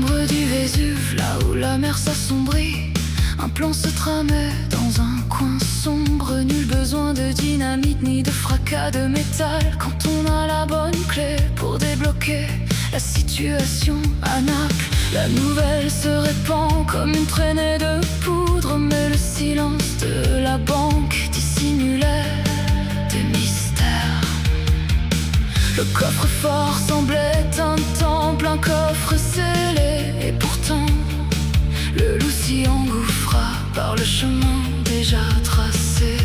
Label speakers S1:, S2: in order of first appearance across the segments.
S1: l'ombre du Vésuve, là où la mer s'assombrit, un plan se tramait dans un coin sombre. Nul besoin de dynamite ni de fracas de métal quand on a la bonne clé pour débloquer la situation à Naples. La nouvelle se répand comme une traînée de poudre, mais le silence de la banque dissimulait des mystères. Le coffre-fort semblait un temple, un coffre scellé, et pourtant le loup s'y engouffra par le chemin déjà tracé.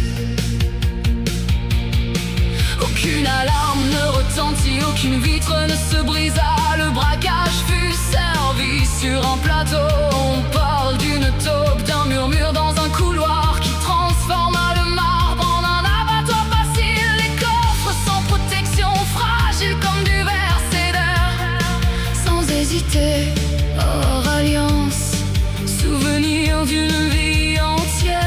S1: Aucune alarme ne retentit, aucune vitre ne se brisa. Le braquage fut servi sur un plateau. On parle d'une taupe, d'un murmure dans un couloir qui transforma le marbre en un abattoir facile. Les coffres sans protection, fragiles comme du verre cédère. Sans hésiter, hors alliance, souvenir d'une vie entière.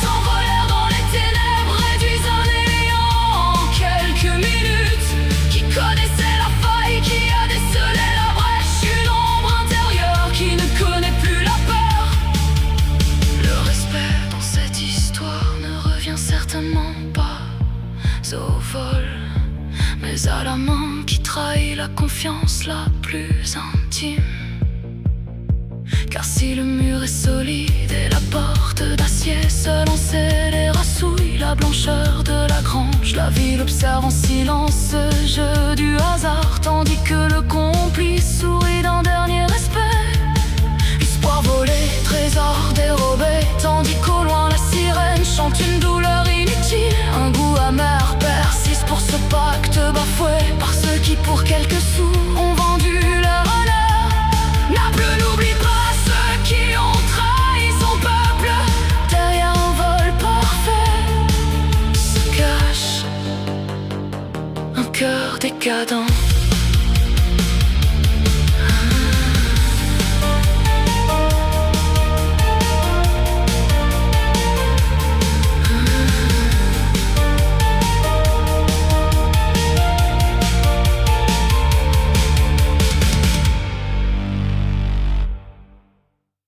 S1: S'envolèrent dans les ténèbres, réduisant les néants en quelques minutes. Qui connaissait la faille, qui a décelé la brèche? Une ombre intérieure qui ne connaît plus la peur. Le respect dans cette histoire ne revient certainement pas au vol, mais à la main qui trahit la confiance la plus intime. Car si le mur est solide et la porte d'acier, seul en scellera souille la blancheur de la grange. La ville observe en silence ce jeu du hasard, tandis que le complice sourit d'un dernier respect. Espoir volé, trésor dérobé, tandis qu'au loin la sirène chante une douleur inutile. Un goût amer persiste pour ce pacte bafoué par ceux qui pour quelques sous